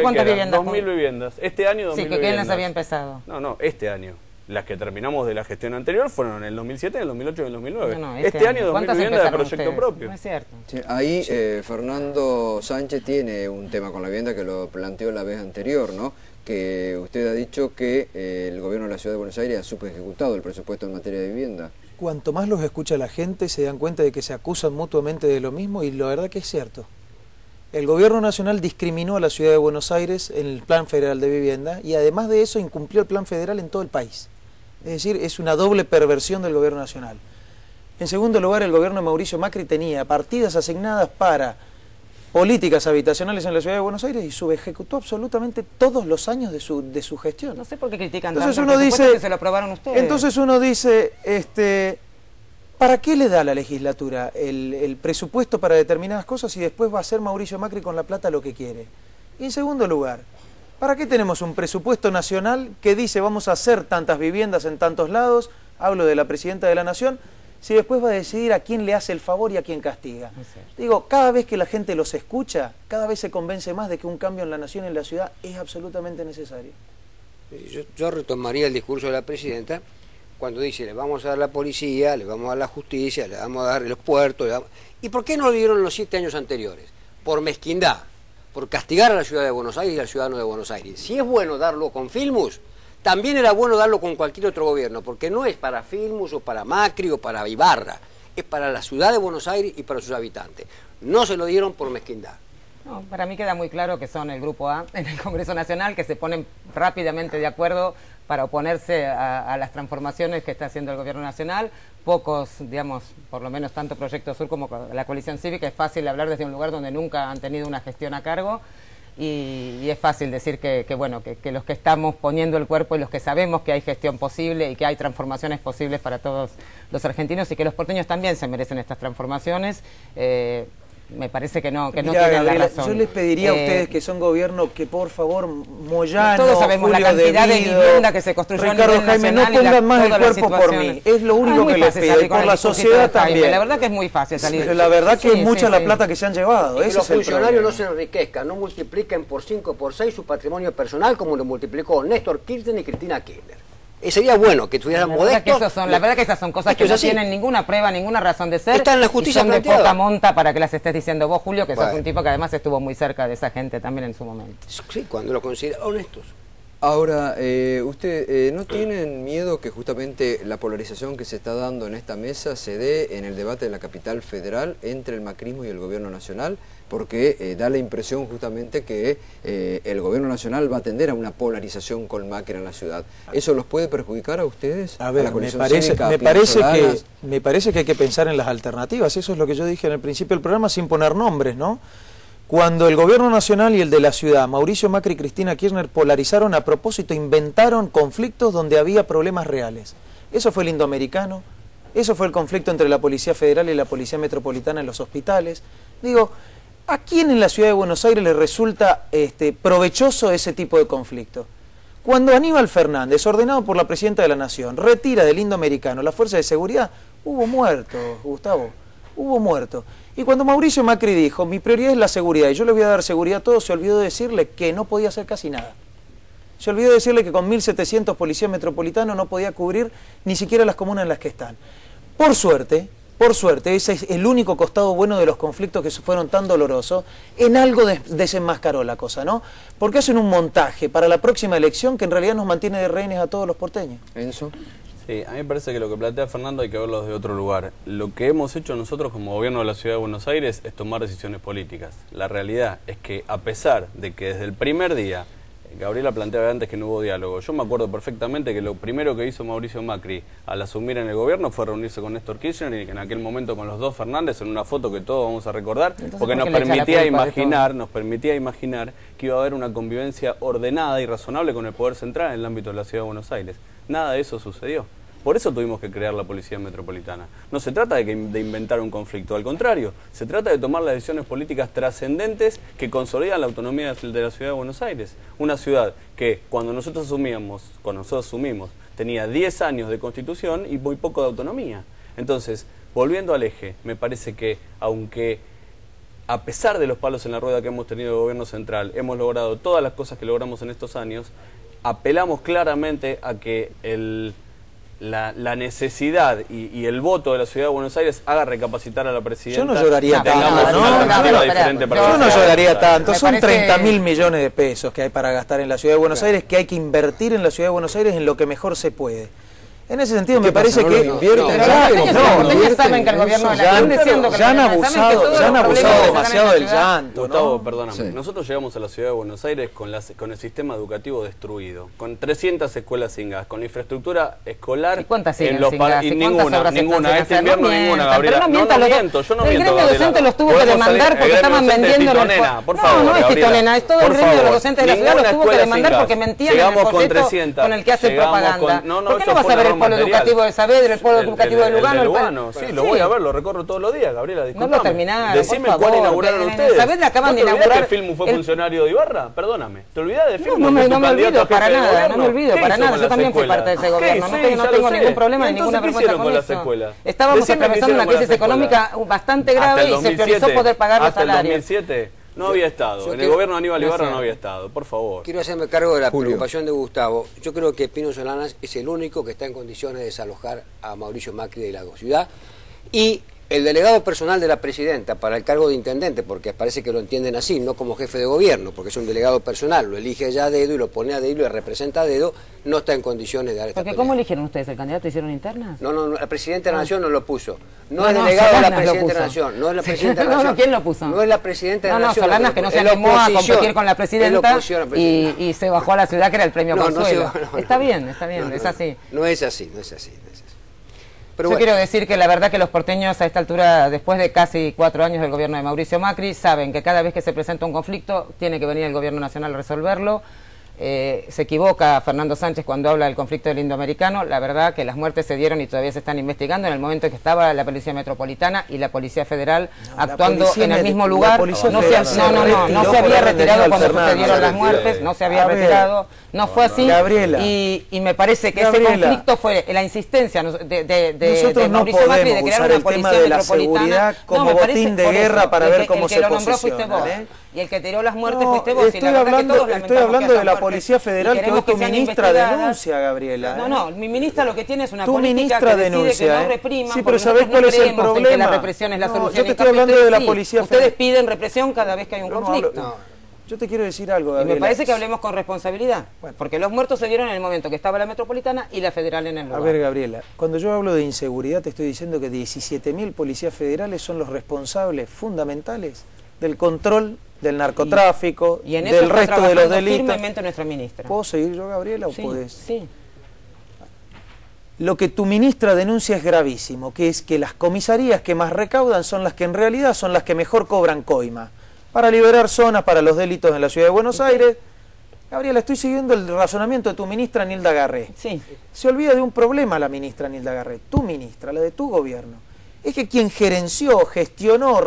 ¿Cuántas viviendas? 2.000 viviendas. Este año 2.000 sí, que viviendas. ¿quién las había empezado? No, este año. Las que terminamos de la gestión anterior fueron en el 2007, en el 2008 y en el 2009. No, este año 2.000 viviendas de proyecto ustedes? propio. No es cierto. Sí, ahí Fernando Sánchez tiene un tema con la vivienda que lo planteó la vez anterior, ¿no? Que usted ha dicho que el gobierno de la Ciudad de Buenos Aires ha subejecutado el presupuesto en materia de vivienda. Cuanto más los escucha la gente, se dan cuenta de que se acusan mutuamente de lo mismo, y la verdad que es cierto. El gobierno nacional discriminó a la Ciudad de Buenos Aires en el Plan Federal de Vivienda, y además de eso incumplió el Plan Federal en todo el país. Es decir, es una doble perversión del gobierno nacional. En segundo lugar, el gobierno de Mauricio Macri tenía partidas asignadas para políticas habitacionales en la Ciudad de Buenos Aires y subejecutó absolutamente todos los años de su gestión. No sé por qué critican entonces tanto uno dice, que se lo aprobaron ustedes. Entonces uno dice, ¿para qué le da a la legislatura el presupuesto para determinadas cosas y después va a hacer Mauricio Macri con la plata lo que quiere? Y en segundo lugar, ¿para qué tenemos un presupuesto nacional que dice vamos a hacer tantas viviendas en tantos lados? Hablo de la Presidenta de la Nación, si después va a decidir a quién le hace el favor y a quién castiga. Digo, cada vez que la gente los escucha, cada vez se convence más de que un cambio en la nación y en la ciudad es absolutamente necesario. Yo retomaría el discurso de la Presidenta cuando dice, le vamos a dar la policía, le vamos a dar la justicia, le vamos a dar los puertos. ¿Y por qué no lo dieron los 7 años anteriores? Por mezquindad, por castigar a la Ciudad de Buenos Aires y al ciudadano de Buenos Aires. Si es bueno darlo con Filmus, también era bueno darlo con cualquier otro gobierno, porque no es para Filmus o para Macri o para Ibarra, es para la Ciudad de Buenos Aires y para sus habitantes. No se lo dieron por mezquindad. No, para mí queda muy claro que son el Grupo A en el Congreso Nacional, que se ponen rápidamente de acuerdo para oponerse a las transformaciones que está haciendo el Gobierno Nacional. Pocos, digamos, por lo menos tanto Proyecto Sur como la Coalición Cívica, es fácil hablar desde un lugar donde nunca han tenido una gestión a cargo. Y es fácil decir que los que estamos poniendo el cuerpo y los que sabemos que hay gestión posible y que hay transformaciones posibles para todos los argentinos y que los porteños también se merecen estas transformaciones, me parece que no tienen Gabriela, la razón. Yo les pediría a ustedes que son gobierno que por favor Moyano, todos sabemos Julio la cantidad de vivienda que se construyó Ricardo a nivel Jaime, nacional no pongan más el todas las cuerpo por mí. Es lo único que les pido, y por la sociedad también. La verdad que es muy fácil salir. La verdad que es mucha la plata que se han llevado. Que los funcionarios no se enriquezcan, no multipliquen por 5 o por 6 su patrimonio personal como lo multiplicó Néstor Kirchner y Cristina Kirchner. Sería bueno que tuvieran modestos. La verdad que esas son cosas que no tienen ninguna prueba, ninguna razón de ser. Está en la justicia y son planteada. de poca monta para que las estés diciendo vos, Julio, que bueno, sos un tipo que además estuvo muy cerca de esa gente también en su momento. Sí, cuando lo considera honestos. Ahora, ¿no tienen miedo que justamente la polarización que se está dando en esta mesa se dé en el debate de la capital federal entre el macrismo y el gobierno nacional? Porque da la impresión justamente que el gobierno nacional va a tender a una polarización con Macri en la ciudad. ¿Eso los puede perjudicar a ustedes? A ver, me parece que hay que pensar en las alternativas. Eso es lo que yo dije en el principio del programa sin poner nombres, ¿no? Cuando el gobierno nacional y el de la ciudad, Mauricio Macri y Cristina Kirchner, polarizaron a propósito, inventaron conflictos donde había problemas reales. Eso fue el Indoamericano, eso fue el conflicto entre la Policía Federal y la Policía Metropolitana en los hospitales. Digo, ¿a quién en la Ciudad de Buenos Aires le resulta provechoso ese tipo de conflicto? Cuando Aníbal Fernández, ordenado por la Presidenta de la Nación, retira del Indoamericano la fuerza de seguridad, hubo muertos, Gustavo, hubo muertos. Y cuando Mauricio Macri dijo, mi prioridad es la seguridad y yo les voy a dar seguridad a todos, se olvidó decirle que no podía hacer casi nada. Se olvidó decirle que con 1.700 policías metropolitanos no podía cubrir ni siquiera las comunas en las que están. Por suerte, ese es el único costado bueno de los conflictos que fueron tan dolorosos, en algo desenmascaró la cosa, ¿no? Porque hacen un montaje para la próxima elección que en realidad nos mantiene de rehenes a todos los porteños. ¿Enzo? Sí, a mí me parece que lo que plantea Fernando hay que verlo desde otro lugar. Lo que hemos hecho nosotros como gobierno de la Ciudad de Buenos Aires es tomar decisiones políticas. La realidad es que a pesar de que desde el primer día, Gabriela planteaba antes que no hubo diálogo, yo me acuerdo perfectamente que lo primero que hizo Mauricio Macri al asumir en el gobierno fue reunirse con Néstor Kirchner y en aquel momento con los dos Fernández en una foto que todos vamos a recordar. Entonces, porque nos permitía imaginar que iba a haber una convivencia ordenada y razonable con el poder central en el ámbito de la Ciudad de Buenos Aires. Nada de eso sucedió. Por eso tuvimos que crear la Policía Metropolitana. No se trata de inventar un conflicto, al contrario, se trata de tomar las decisiones políticas trascendentes que consolidan la autonomía de la Ciudad de Buenos Aires. Una ciudad que cuando nosotros asumimos, tenía 10 años de constitución y muy poco de autonomía. Entonces, volviendo al eje, me parece que aunque a pesar de los palos en la rueda que hemos tenido del gobierno central, hemos logrado todas las cosas que logramos en estos años, apelamos claramente a que la necesidad y el voto de la Ciudad de Buenos Aires haga recapacitar a la presidenta. Yo no lloraría tanto, Yo no lloraría tanto. Son parece... 30.000 millones de pesos que hay para gastar en la Ciudad de Buenos Aires, que hay que invertir en la Ciudad de Buenos Aires en lo que mejor se puede. En ese sentido me parece que saben que el gobierno de la ya han abusado demasiado del llanto. Gustavo, perdóname. Nosotros llegamos a la Ciudad de Buenos Aires con el sistema educativo destruido, con 300 escuelas sin gas, con la infraestructura escolar. ¿Y cuántas siguen sin gas? Ninguna. Este invierno ninguna, Gabriela. No miento, yo no miento. El gremio docente los tuvo que demandar porque estaban vendiendo el esfuerzo. Por favor, no es Titonena, es todo el gremio de los docentes de la ciudad los tuvo que demandar porque mentían en el folleto con el que hacen propaganda. ¿Por qué no vas a ver el polo educativo de Saavedra, el polo educativo de Lugano? Sí, lo voy a ver, lo recorro todos los días, Gabriela, disculpame. No lo terminaron, decime cuál inauguraron ustedes. Saavedra acaban de inaugurar. inaugurar... ¿Que Filmu fue funcionario de Ibarra? Perdóname. ¿Te olvidás de Filmu? No me olvido para nada, no me olvido para nada. Yo también fui parte de ese gobierno. No tengo ningún problema ni ninguna vergüenza con eso. Estábamos atravesando una crisis económica bastante grave y se priorizó poder pagar los salarios. Hasta el 2007 no había estado. En el gobierno de Aníbal Ibarra no había estado. Por favor. Quiero hacerme cargo de la preocupación de Gustavo. Yo creo que Pino Solanas es el único que está en condiciones de desalojar a Mauricio Macri de la ciudad. Y el delegado personal de la presidenta para el cargo de intendente, porque parece que lo entienden así, no como jefe de gobierno, porque es un delegado personal, lo elige ya a dedo y lo pone a dedo y lo representa a dedo, no está en condiciones de dar esta pelea. ¿Cómo eligieron ustedes? ¿El candidato hicieron internas? No, la presidenta de la Nación no lo puso. No es delegado de la presidenta de la Nación. No es la presidenta de la Nación. ¿Quién lo puso? No es la presidenta de la Nación. Solanas, que no se animó a competir con la presidenta y se bajó a la ciudad, que era el premio Consuelo. Está bien, es así. No es así. Pero yo quiero decir que la verdad que los porteños a esta altura, después de casi 4 años del gobierno de Mauricio Macri, saben que cada vez que se presenta un conflicto tiene que venir el gobierno nacional a resolverlo. Se equivoca Fernando Sánchez cuando habla del conflicto del indoamericano. La verdad que las muertes se dieron y todavía se están investigando en el momento en que estaba la Policía Metropolitana y la Policía Federal actuando en el mismo lugar. No se había retirado cuando sucedieron las muertes, no se había retirado, no fue así. Y me parece que ese conflicto fue la insistencia de Mauricio Macri de crear una Policía Metropolitana como botín de guerra para ver cómo se posiciona. Y el que tiró las muertes fuiste vos. Estoy hablando de la Policía Federal que hoy tu ministra denuncia, Gabriela. No, mi ministra lo que tiene es una política que decide que no reprima. Sí, pero ¿sabés cuál es el problema? Que la represión es la solución. Yo te estoy hablando de la Policía Federal. Ustedes piden represión cada vez que hay un conflicto. Yo te quiero decir algo, Gabriela. Y me parece que hablemos con responsabilidad, porque los muertos se dieron en el momento que estaba la Metropolitana y la Federal en el lugar. A ver, Gabriela, cuando yo hablo de inseguridad te estoy diciendo que 17.000 policías federales son los responsables fundamentales del control del narcotráfico, y en eso del resto de los delitos. Firmemente nuestra ministra. ¿Puedo seguir yo, Gabriela, o podés? Sí. Lo que tu ministra denuncia es gravísimo, que es que las comisarías que más recaudan son las que en realidad son las que mejor cobran coima, para liberar zonas para los delitos en la Ciudad de Buenos Aires. Gabriela, estoy siguiendo el razonamiento de tu ministra Nilda Garré. Sí. Se olvida de un problema la ministra Nilda Garré, tu ministra, la de tu gobierno. Es que quien gerenció, gestionó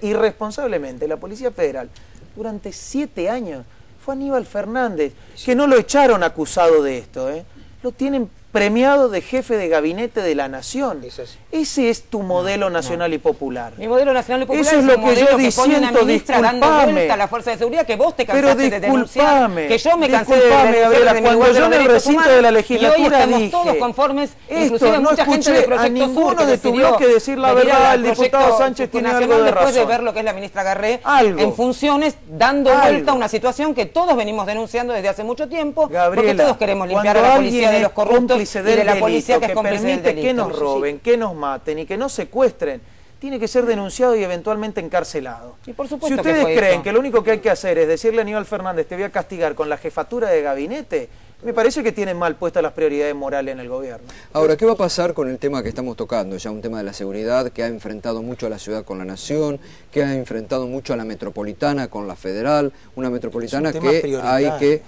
irresponsablemente la Policía Federal durante 7 años fue Aníbal Fernández, que no lo echaron acusado de esto, lo tienen premiado de jefe de gabinete de la Nación. Ese es tu modelo nacional y popular. Mi modelo nacional y popular eso es lo que yo diciendo, disculpame, dando a la fuerza de seguridad que vos te cansaste de denunciar, que yo me cansé de denunciar, Gabriela, cuando yo en el recinto de la legislatura dije, dije, todos conformes, inclusive no mucha gente del Proyecto a ninguno de tu bloque decir la verdad, el diputado Sánchez tiene algo de razón. Después de ver lo que es la ministra Garré en funciones, dando vuelta a una situación que todos venimos denunciando desde hace mucho tiempo, porque todos queremos limpiar a la policía de los corruptos y de la policía que es cómplice del delito. Que nos roben, que nos maten y que nos secuestren, tiene que ser denunciado y eventualmente encarcelado. Y por supuesto si ustedes creen que lo único que hay que hacer es decirle a Aníbal Fernández te voy a castigar con la jefatura de gabinete, me parece que tienen mal puestas las prioridades morales en el gobierno. Ahora, ¿qué va a pasar con el tema que estamos tocando? Ya un tema de la seguridad que ha enfrentado mucho a la ciudad con la Nación, que ha enfrentado mucho a la metropolitana con la federal, una metropolitana que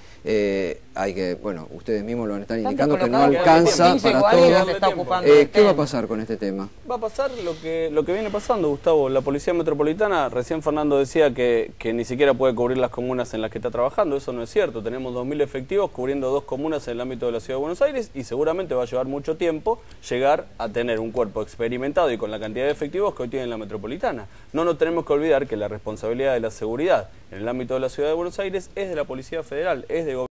hay que, bueno, ustedes mismos lo están indicando, que no alcanza para todo. ¿Qué va a pasar con este tema? Va a pasar lo que viene pasando, Gustavo. La Policía Metropolitana, recién Fernando decía que ni siquiera puede cubrir las comunas en las que está trabajando. Eso no es cierto. Tenemos 2.000 efectivos cubriendo 2 2 comunas en el ámbito de la Ciudad de Buenos Aires y seguramente va a llevar mucho tiempo llegar a tener un cuerpo experimentado y con la cantidad de efectivos que hoy tiene la metropolitana. No nos tenemos que olvidar que la responsabilidad de la seguridad en el ámbito de la Ciudad de Buenos Aires es de la Policía Federal, es de